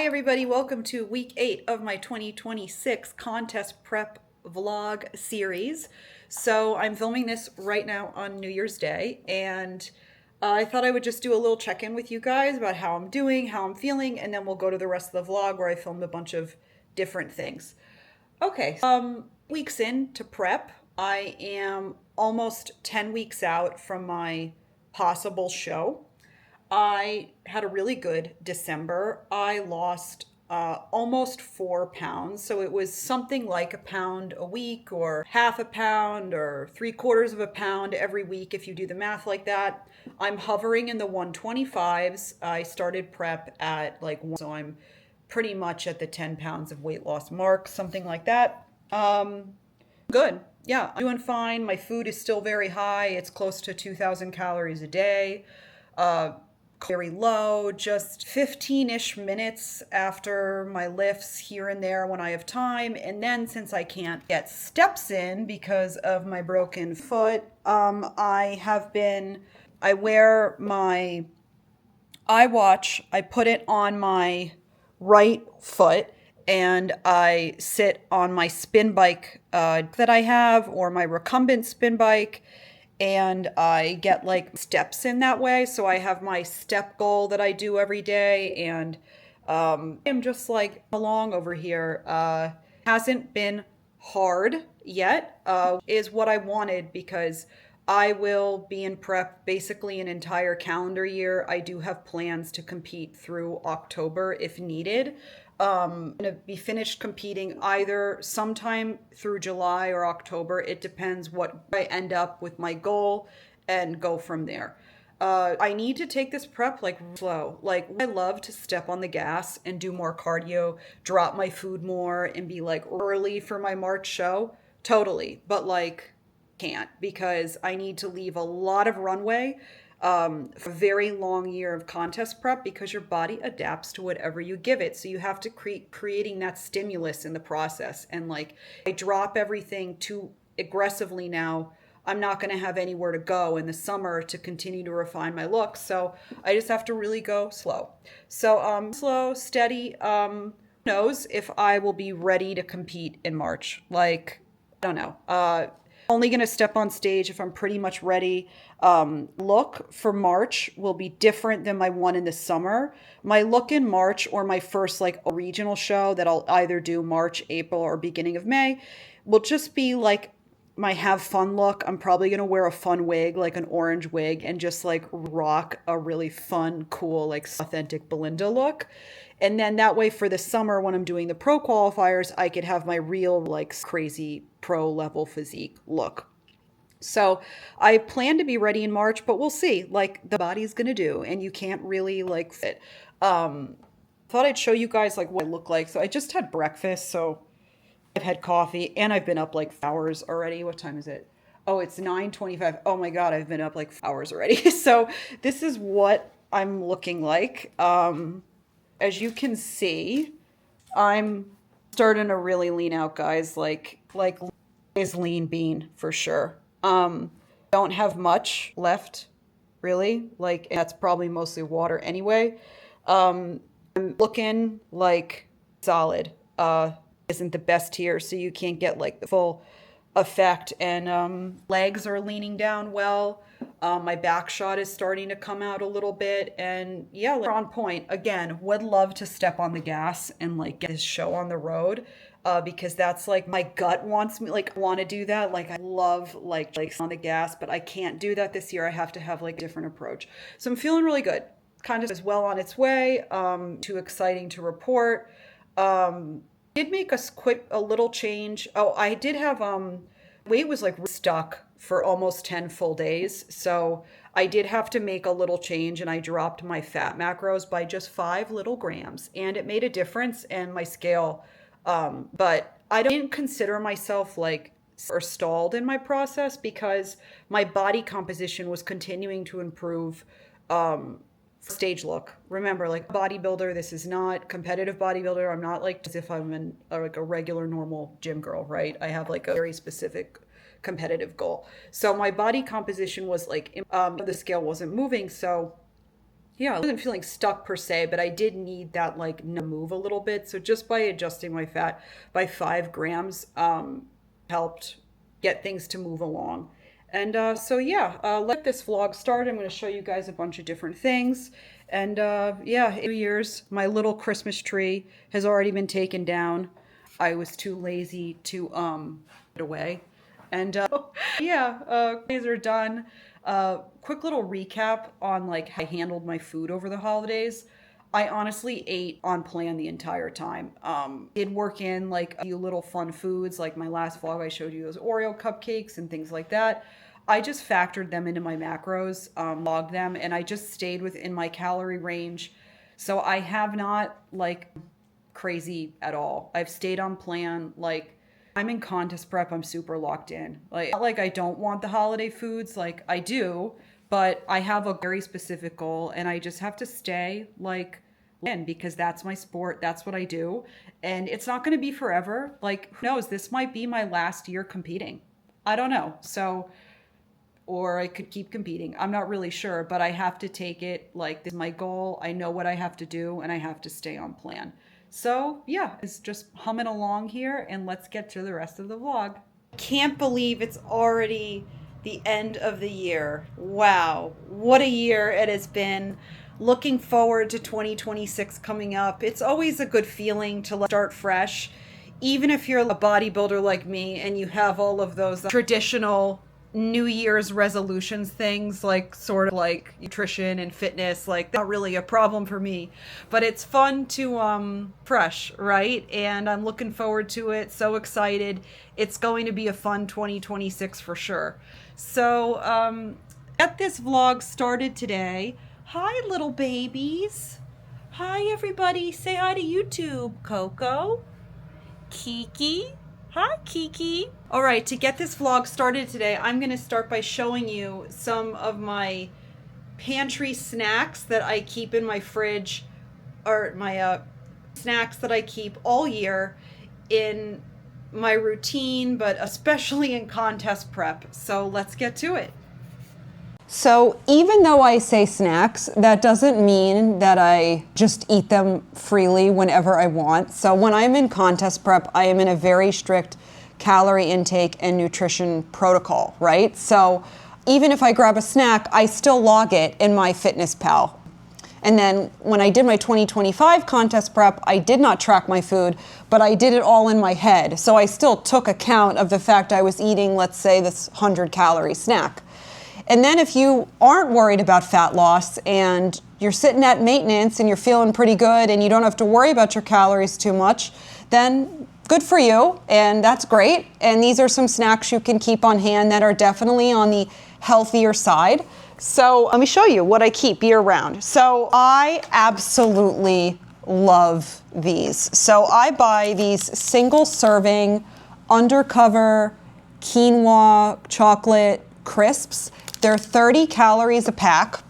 everybody, welcome to week 8 of my 2026 contest prep vlog series. So I'm filming this right now on New Year's Day, and I thought I would just do a little check-in with you guys about how I'm doing, how I'm feeling, and then we'll go to the rest of the vlog where I filmed a bunch of different things. Okay, weeks into prep. I am almost 10 weeks out from my possible show. I had a really good December. I lost almost 4 pounds. So it was something like a pound a week, or half a pound, or 3/4 of a pound every week if you do the math like that. I'm hovering in the 125s. I started prep at so I'm pretty much at the 10 pounds of weight loss mark, something like that. Good. Yeah, I'm doing fine. My food is still very high. It's close to 2,000 calories a day. Very low, just 15-ish minutes after my lifts here and there when I have time. And then since I can't get steps in because of my broken foot, I wear my iWatch, I put it on my right foot, and I sit on my spin bike that I have, or my recumbent spin bike, and I get steps in that way. So I have my step goal that I do every day, and I'm just along over here. Hasn't been hard yet, is what I wanted, because I will be in prep basically an entire calendar year. I do have plans to compete through October if needed. I'm going to be finished competing either sometime through July or October. It depends what I end up with my goal, and go from there. I need to take this prep slow. I love to step on the gas and do more cardio, drop my food more, and be early for my March show. Totally. But can't, because I need to leave a lot of runway for a very long year of contest prep, because your body adapts to whatever you give it. So you have to creating that stimulus in the process. And I drop everything too aggressively now, I'm not going to have anywhere to go in the summer to continue to refine my look. So I just have to really go slow. So slow, steady. Who knows if I will be ready to compete in March? I don't know. Only going to step on stage if I'm pretty much ready. Look for March will be different than my one in the summer. My look in March, or my first regional show that I'll either do March, April, or beginning of May, will just be my have fun look. I'm probably going to wear a fun wig, an orange wig, and just rock a really fun, cool, authentic Belinda look. And then that way for the summer, when I'm doing the pro qualifiers, I could have my real crazy pro level physique look. So I plan to be ready in March, but we'll see the body's going to do, and you can't really fit. Thought I'd show you guys what I look like. So I just had breakfast. So I've had coffee, and I've been up hours already. What time is it? Oh, it's 9:25. Oh my God, I've been up hours already. So this is what I'm looking like. As you can see, I'm starting to really lean out, guys. Is lean bean for sure. Don't have much left, really. That's probably mostly water anyway. I'm looking solid. Isn't the best here, so you can't get the full effect. And legs are leaning down well. My back shot is starting to come out a little bit, and yeah, we're on point. Again, would love to step on the gas and get this show on the road, because that's my gut wants me, I want to do that. I love on the gas, but I can't do that this year. I have to have a different approach. So I'm feeling really good. Kind of is well on its way. Too exciting to report. Did make us quit a little change. Oh, I did have weight was stuck for almost 10 full days. So I did have to make a little change, and I dropped my fat macros by just 5 little grams, and it made a difference in my scale. But I didn't consider myself or stalled in my process, because my body composition was continuing to improve. Stage look. Remember, bodybuilder, this is not competitive bodybuilder. I'm not as if I'm a regular normal gym girl, right? I have a very specific competitive goal. So my body composition was the scale wasn't moving. So yeah, I wasn't feeling stuck per se, but I did need that like move a little bit. So just by adjusting my fat by 5 grams, helped get things to move along. And so yeah, let this vlog start. I'm going to show you guys a bunch of different things. And yeah, in 2 years, my little Christmas tree has already been taken down. I was too lazy to put it away. And yeah, days are done. Quick little recap on like how I handled my food over the holidays. I honestly ate on plan the entire time. Did work in like a few little fun foods, like my last vlog I showed you those Oreo cupcakes and things like that. I just factored them into my macros, logged them, and I just stayed within my calorie range. So I have not like crazy at all. I've stayed on plan. Like I'm in contest prep, I'm super locked in. Like not like I don't want the holiday foods, like I do, but I have a very specific goal and I just have to stay like in because that's my sport, that's what I do. And it's not going to be forever. Like who knows, this might be my last year competing. I don't know. So or I could keep competing. I'm not really sure, but I have to take it like this is my goal. I know what I have to do and I have to stay on plan. So yeah, it's just humming along here and let's get to the rest of the vlog. Can't believe it's already the end of the year. Wow, what a year it has been. Looking forward to 2026 coming up. It's always a good feeling to start fresh, even if you're a bodybuilder like me and you have all of those traditional New Year's resolutions things, like sort of like nutrition and fitness, like not really a problem for me, but it's fun to fresh, right? And I'm looking forward to it. So excited. It's going to be a fun 2026 for sure. So get this vlog started today. Hi little babies. Hi everybody. Say hi to YouTube. Coco, Kiki. Hi, Kiki. All right, to get this vlog started today, I'm going to start by showing you some of my pantry snacks that I keep in my fridge, or my snacks that I keep all year in my routine, but especially in contest prep. So let's get to it. So even though I say snacks, that doesn't mean that I just eat them freely whenever I want. So when I'm in contest prep, I am in a very strict calorie intake and nutrition protocol, right? So even if I grab a snack, I still log it in my FitnessPal. And then when I did my 2025 contest prep, I did not track my food, but I did it all in my head. So I still took account of the fact I was eating, let's say, this 100-calorie snack. And then if you aren't worried about fat loss and you're sitting at maintenance and you're feeling pretty good and you don't have to worry about your calories too much, then good for you, and that's great. And these are some snacks you can keep on hand that are definitely on the healthier side. So let me show you what I keep year round. So I absolutely love these. So I buy these single serving undercover quinoa chocolate crisps. They're 30 calories a pack,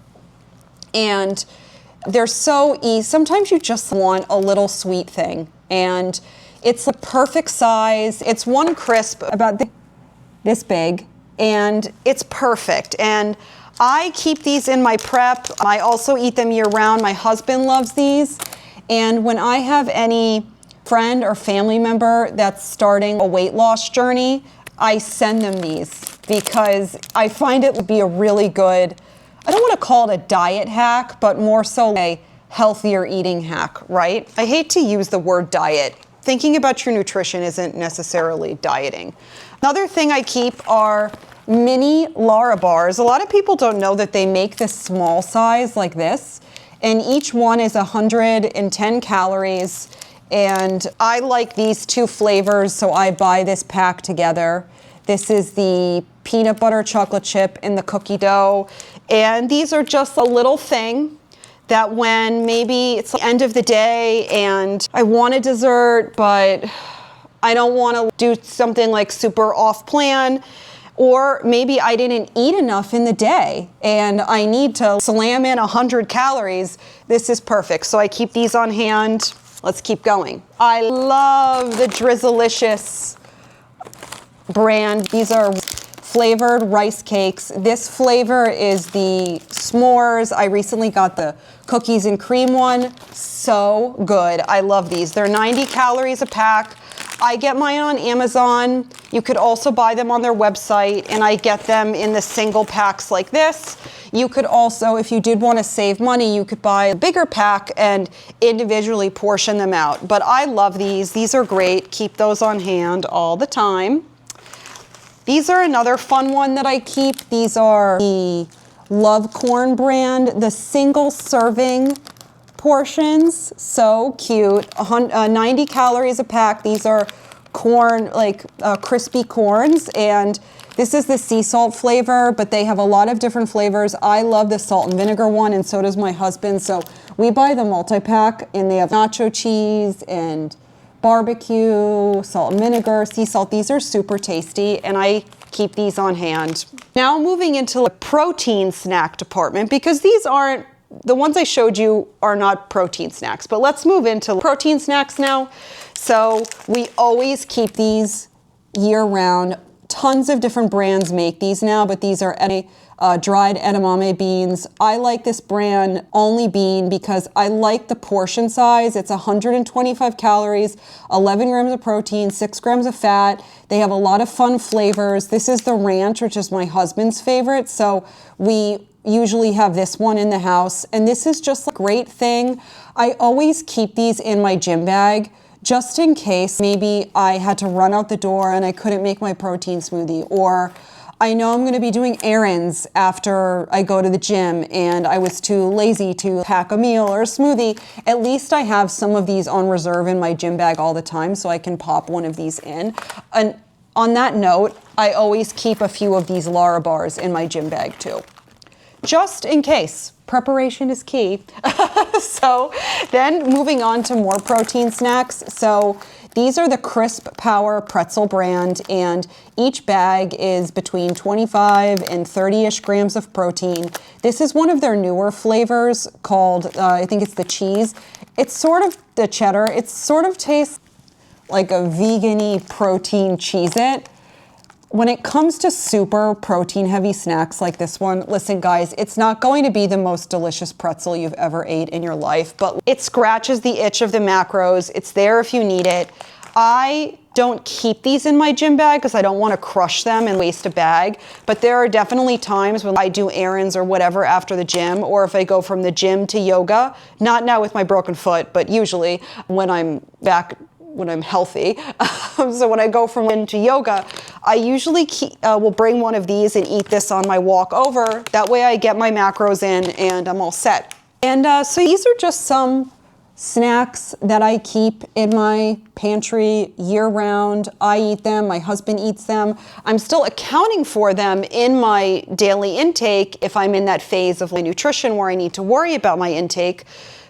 and they're so easy. Sometimes you just want a little sweet thing, and it's the perfect size. It's one crisp about this big, and it's perfect. And I keep these in my prep. I also eat them year round. My husband loves these, and when I have any friend or family member that's starting a weight loss journey, I send them these because I find it would be a really good, I don't want to call it a diet hack, but more so a healthier eating hack, right? I hate to use the word diet. Thinking about your nutrition isn't necessarily dieting. Another thing I keep are mini Lara bars. A lot of people don't know that they make this small size like this, and each one is 110 calories. And I like these two flavors, so I buy this pack together. This is the peanut butter chocolate chip in the cookie dough. And these are just a little thing that when maybe it's the end of the day and I want a dessert, but I don't want to do something like super off plan, or maybe I didn't eat enough in the day and I need to slam in 100 calories, this is perfect. So I keep these on hand. Let's keep going. I love the Drizzlicious brand. These are flavored rice cakes. This flavor is the s'mores. I recently got the cookies and cream one. So good. I love these. They're 90 calories a pack. I get mine on Amazon. You could also buy them on their website, and I get them in the single packs like this. You could also, if you did want to save money, you could buy a bigger pack and individually portion them out. But I love these. These are great. Keep those on hand all the time. These are another fun one that I keep. These are the Love Corn brand, the single serving portions. So cute. 90 calories a pack. These are corn, like crispy corns, and this is the sea salt flavor, but they have a lot of different flavors. I love the salt and vinegar one, and so does my husband. So we buy the multi-pack, and they have nacho cheese and barbecue, salt and vinegar, sea salt. These are super tasty, and I keep these on hand. Now moving into the protein snack department, because these aren't, the ones I showed you are not protein snacks, but let's move into protein snacks now. So we always keep these year round. Tons of different brands make these now, but these are dried edamame beans. I like this brand Only Bean because I like the portion size. It's 125 calories, 11 grams of protein, 6 grams of fat. They have a lot of fun flavors. This is the ranch, which is my husband's favorite. So we usually have this one in the house. And this is just a great thing. I always keep these in my gym bag, just in case maybe I had to run out the door and I couldn't make my protein smoothie, or I know I'm going to be doing errands after I go to the gym and I was too lazy to pack a meal or a smoothie. At least I have some of these on reserve in my gym bag all the time, so I can pop one of these in. And on that note, I always keep a few of these Lara bars in my gym bag too, just in case. Preparation is key. So then moving on to more protein snacks. So these are the Crisp Power Pretzel brand, and each bag is between 25 and 30-ish grams of protein. This is one of their newer flavors called, I think it's the cheese. It's sort of the cheddar. It sort of tastes like a vegan-y protein Cheez-It. When it comes to super protein heavy snacks like this one, listen guys, it's not going to be the most delicious pretzel you've ever ate in your life, but it scratches the itch of the macros. It's there if you need it. I don't keep these in my gym bag because I don't want to crush them and waste a bag, but there are definitely times when I do errands or whatever after the gym, or if I go from the gym to yoga, not now with my broken foot, but usually when I'm back, when I'm healthy. So when I go from into yoga, I usually will bring one of these and eat this on my walk over. That way I get my macros in and I'm all set. And so these are just some snacks that I keep in my pantry year round. I eat them, my husband eats them. I'm still accounting for them in my daily intake if I'm in that phase of my nutrition where I need to worry about my intake.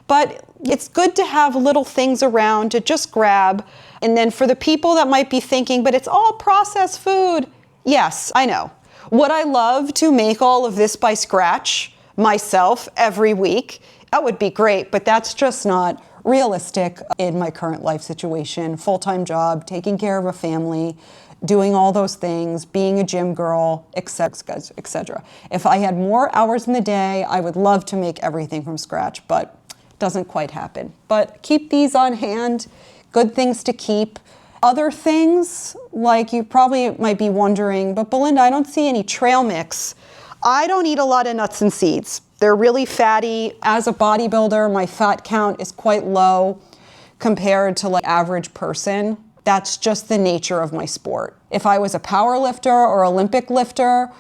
But it's good to have little things around to just grab. And then for the people that might be thinking, but it's all processed food. Yes, I know. Would I love to make all of this by scratch myself every week? That would be great, but that's just not realistic in my current life situation. Full-time job, taking care of a family, doing all those things, being a gym girl, etc., etc. If I had more hours in the day, I would love to make everything from scratch, but doesn't quite happen. But keep these on hand, good things to keep. Other things, like you probably might be wondering, but Belinda, I don't see any trail mix. I don't eat a lot of nuts and seeds. They're really fatty. As a bodybuilder, my fat count is quite low compared to like average person. That's just the nature of my sport. If I was a power lifter or Olympic lifter,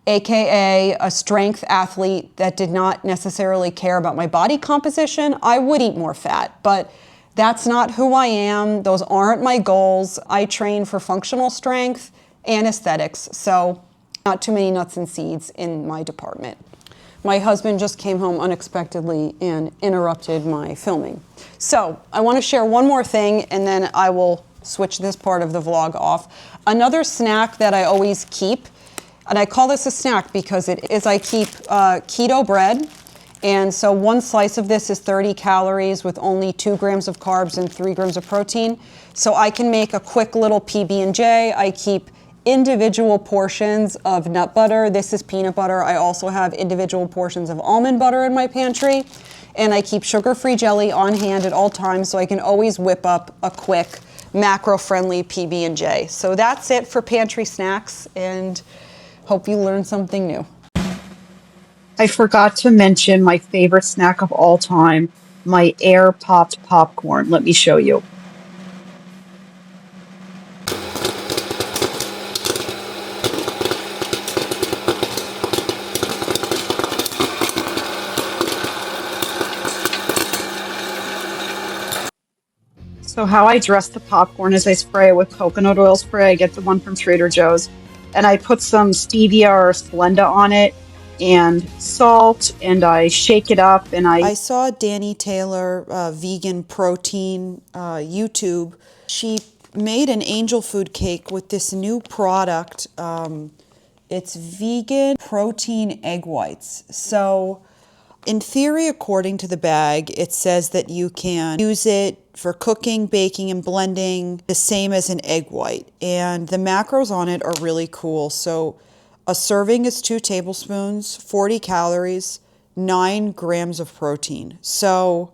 AKA a strength athlete that did not necessarily care about my body composition, I would eat more fat, but that's not who I am. Those aren't my goals. I train for functional strength and aesthetics, so not too many nuts and seeds in my department. My husband just came home unexpectedly and interrupted my filming. So I want to share one more thing and then I will switch this part of the vlog off. Another snack that I always keep, and I call this a snack because it is, I keep keto bread. And so one slice of this is 30 calories with only 2 grams of carbs and 3 grams of protein. So I can make a quick little PB&J. I keep individual portions of nut butter. This is peanut butter. I also have individual portions of almond butter in my pantry. And I keep sugar-free jelly on hand at all times so I can always whip up a quick macro-friendly PB&J. So that's it for pantry snacks, and hope you learned something new. I forgot to mention my favorite snack of all time, my air popped popcorn. Let me show you. So how I dress the popcorn is I spray it with coconut oil spray. I get the one from Trader Joe's. And I put some stevia or Splenda on it and salt, and I shake it up, and I saw Danny Taylor, vegan protein, YouTube. She made an angel food cake with this new product. It's vegan protein egg whites. So in theory, according to the bag, it says that you can use it for cooking, baking, and blending the same as an egg white. And the macros on it are really cool. So a serving is 2 tablespoons, 40 calories, 9 grams of protein. So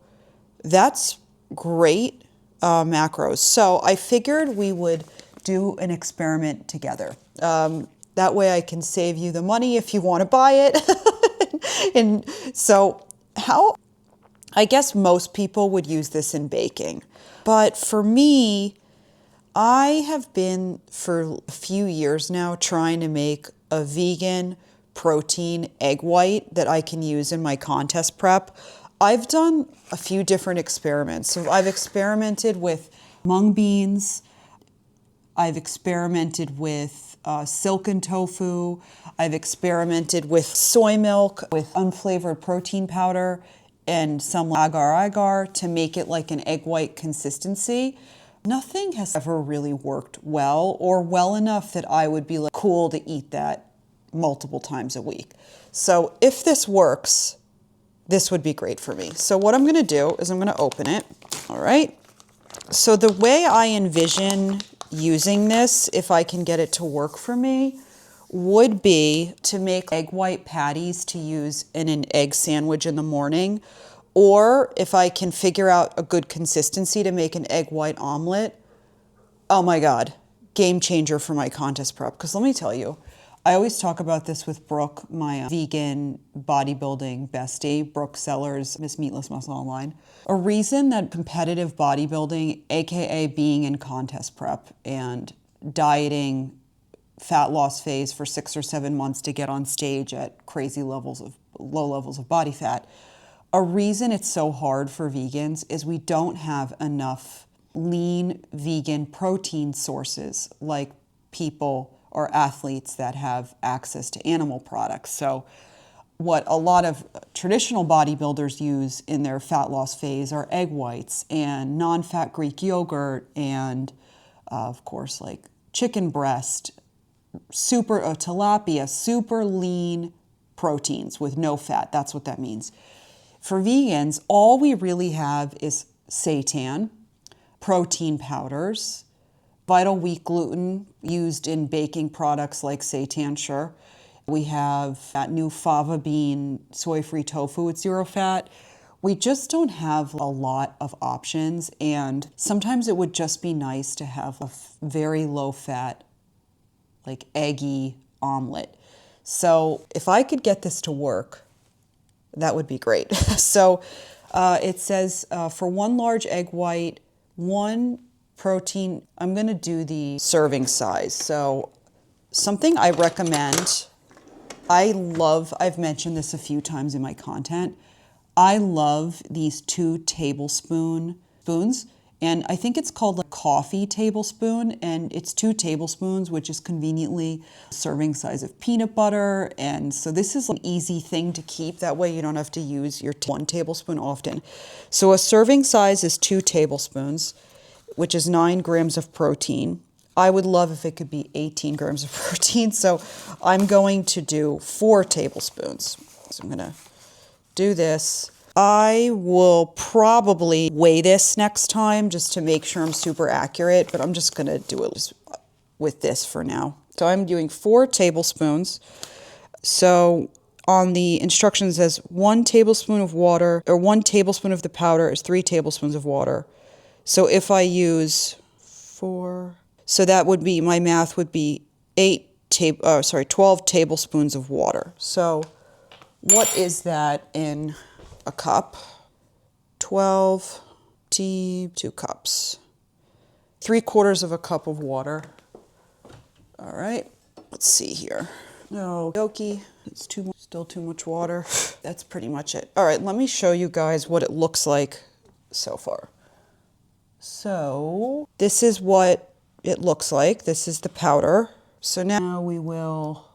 that's great macros. So I figured we would do an experiment together. That way I can save you the money if you want to buy it. And so I guess most people would use this in baking. But for me, I have been for a few years now trying to make a vegan protein egg white that I can use in my contest prep. I've done a few different experiments. So I've experimented with mung beans. I've experimented with silken tofu. I've experimented with soy milk, with unflavored protein powder, and some agar-agar to make it like an egg white consistency. Nothing has ever really worked well, or well enough that I would be like, cool to eat that multiple times a week. So if this works, this would be great for me. So what I'm gonna do is I'm gonna open it, all right? So the way I envision using this, if I can get it to work for me, would be to make egg white patties to use in an egg sandwich in the morning, or if I can figure out a good consistency to make an egg white omelet. Oh my God, game changer for my contest prep. Because let me tell you, I always talk about this with Brooke, my vegan bodybuilding bestie, Brooke Sellers, Miss Meatless Muscle Online. A reason that competitive bodybuilding, AKA being in contest prep and dieting fat loss phase for 6 or 7 months to get on stage at crazy levels of low levels of body fat, a reason it's so hard for vegans is we don't have enough lean vegan protein sources like people or athletes that have access to animal products. So what a lot of traditional bodybuilders use in their fat loss phase are egg whites and non-fat Greek yogurt and of course like chicken breast, tilapia, super lean proteins with no fat. That's what that means. For vegans, all we really have is seitan, protein powders, vital wheat gluten used in baking products like seitan, sure. We have that new fava bean soy-free tofu with 0 fat. We just don't have a lot of options, and sometimes it would just be nice to have a very low-fat, like eggy omelet. So if I could get this to work, that would be great. So it says for 1 large egg white, 1 protein, I'm gonna do the serving size. So something I recommend, I've mentioned this a few times in my content, I love these 2 tablespoons, and I think it's called a coffee tablespoon, and it's 2 tablespoons, which is conveniently serving size of peanut butter. And so this is an easy thing to keep. That way you don't have to use your 1 tablespoon often. So a serving size is 2 tablespoons, which is 9 grams of protein. I would love if it could be 18 grams of protein. So I'm going to do 4 tablespoons. So I'm gonna do this. I will probably weigh this next time just to make sure I'm super accurate, but I'm just gonna do it with this for now. So I'm doing 4 tablespoons. So on the instructions it says 1 tablespoon of water, or 1 tablespoon of the powder is 3 tablespoons of water. So if I use 4, so that would be, my math would be 12 tablespoons of water. So what is that in a cup? 12, 2 cups. 3/4 of a cup of water. All right, let's see here. No, okie, it's still too much water. That's pretty much it. All right, let me show you guys what it looks like so far. So this is what it looks like. This is the powder. So now we will,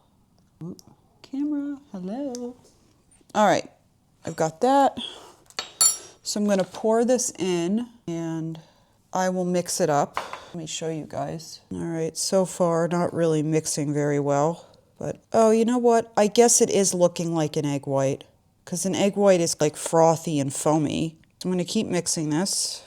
camera, hello. All right, I've got that. So I'm gonna pour this in and I will mix it up. Let me show you guys. All right, so far not really mixing very well, but oh, you know what? I guess it is looking like an egg white, because an egg white is like frothy and foamy. So I'm gonna keep mixing this.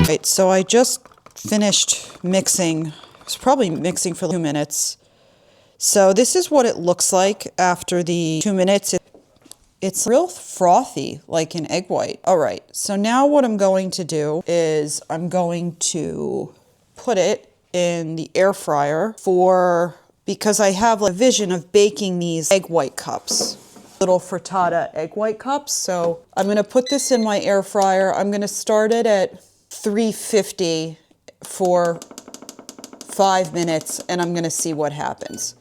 Right, so I just finished mixing. I was probably mixing for 2 minutes. So this is what it looks like after the 2 minutes. It's real frothy, like an egg white. All right, so now what I'm going to do is I'm going to put it in the air fryer because I have a vision of baking these egg white cups, little frittata egg white cups. So I'm gonna put this in my air fryer. I'm gonna start it at 350 for 5 minutes, and I'm gonna see what happens.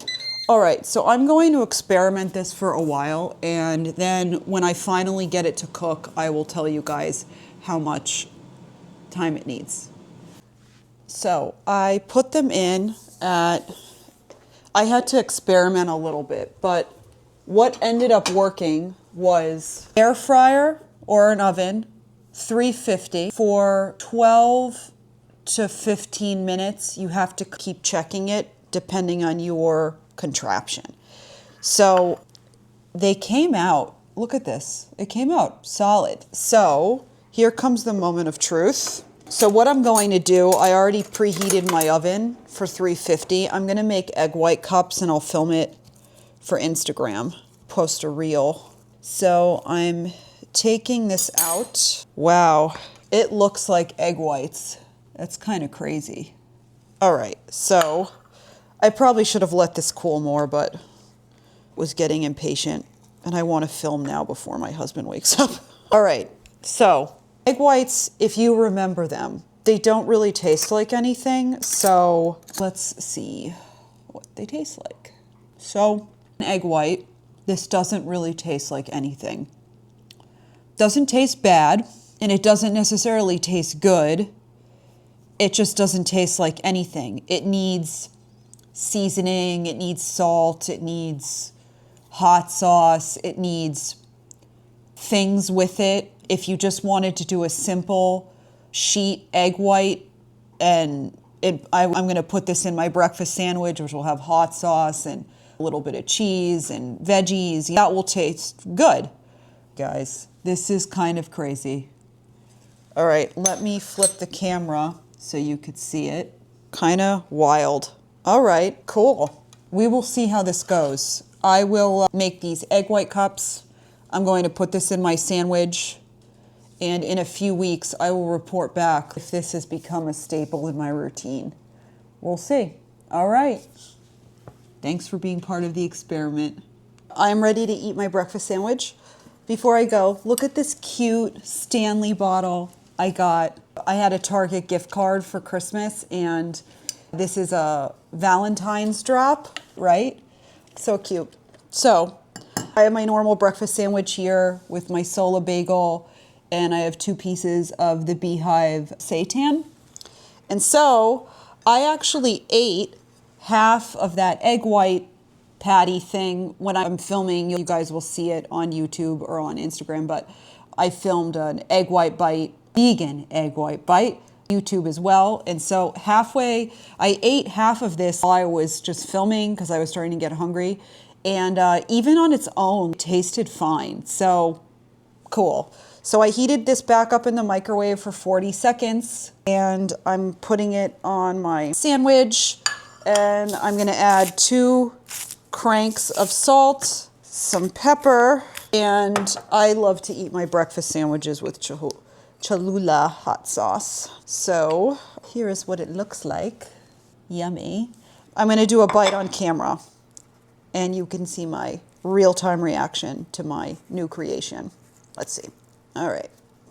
All right, so I'm going to experiment this for a while, and then when I finally get it to cook, I will tell you guys how much time it needs. So I put them in I had to experiment a little bit, but what ended up working was air fryer or an oven, 350 for 12 to 15 minutes. You have to keep checking it depending on your contraption. So they came out, look at this, it came out solid. So here comes the moment of truth. So what I'm going to do, I already preheated my oven for 350. I'm gonna make egg white cups and I'll film it for Instagram, post a reel. So I'm taking this out. Wow, it looks like egg whites. That's kind of crazy. All right, so I probably should have let this cool more, but was getting impatient and I want to film now before my husband wakes up. All right, so egg whites, if you remember them, they don't really taste like anything. So let's see what they taste like. So an egg white, this doesn't really taste like anything. Doesn't taste bad, and it doesn't necessarily taste good. It just doesn't taste like anything. It needs seasoning, it needs salt, it needs hot sauce, it needs things with it. If you just wanted to do a simple sheet egg white, and I'm gonna put this in my breakfast sandwich, which will have hot sauce and a little bit of cheese and veggies, that will taste good. Guys, this is kind of crazy. All right, let me flip the camera so you could see it. Kind of wild. All right, cool. We will see how this goes. I will make these egg white cups. I'm going to put this in my sandwich, and in a few weeks, I will report back if this has become a staple in my routine. We'll see. All right. Thanks for being part of the experiment. I'm ready to eat my breakfast sandwich. Before I go, look at this cute Stanley bottle I got. I had a Target gift card for Christmas, and this is a Valentine's drop, right? So cute. So I have my normal breakfast sandwich here with my Sola bagel, and I have 2 pieces of the Beehive seitan. And so I actually ate half of that egg white patty thing. When I'm filming, you guys will see it on YouTube or on Instagram, but I filmed an egg white bite, vegan egg white bite, YouTube as well. And so halfway, I ate half of this while I was just filming because I was starting to get hungry. And even on its own, it tasted fine. So cool. So I heated this back up in the microwave for 40 seconds and I'm putting it on my sandwich, and I'm gonna add 2 cranks of salt, some pepper, and I love to eat my breakfast sandwiches with Cholula hot sauce. So here is what it looks like. Yummy. I'm gonna do a bite on camera and you can see my real-time reaction to my new creation. Let's see. All right,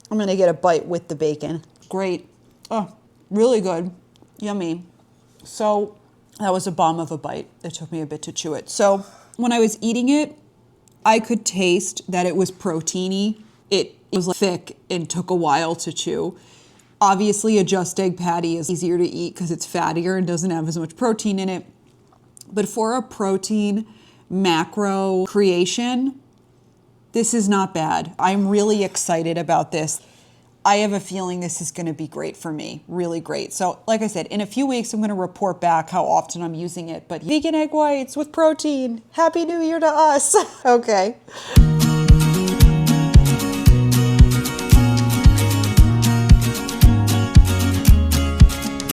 I'm gonna get a bite with the bacon. Great. Oh, really good. Yummy. So that was a bomb of a bite. It took me a bit to chew it. So when I was eating it, I could taste that it was proteiny. It was thick and took a while to chew. Obviously, a just egg patty is easier to eat because it's fattier and doesn't have as much protein in it. But for a protein macro creation, this is not bad. I'm really excited about this. I have a feeling this is gonna be great for me, really great. So like I said, in a few weeks, I'm gonna report back how often I'm using it, but vegan egg whites with protein. Happy New Year to us. Okay.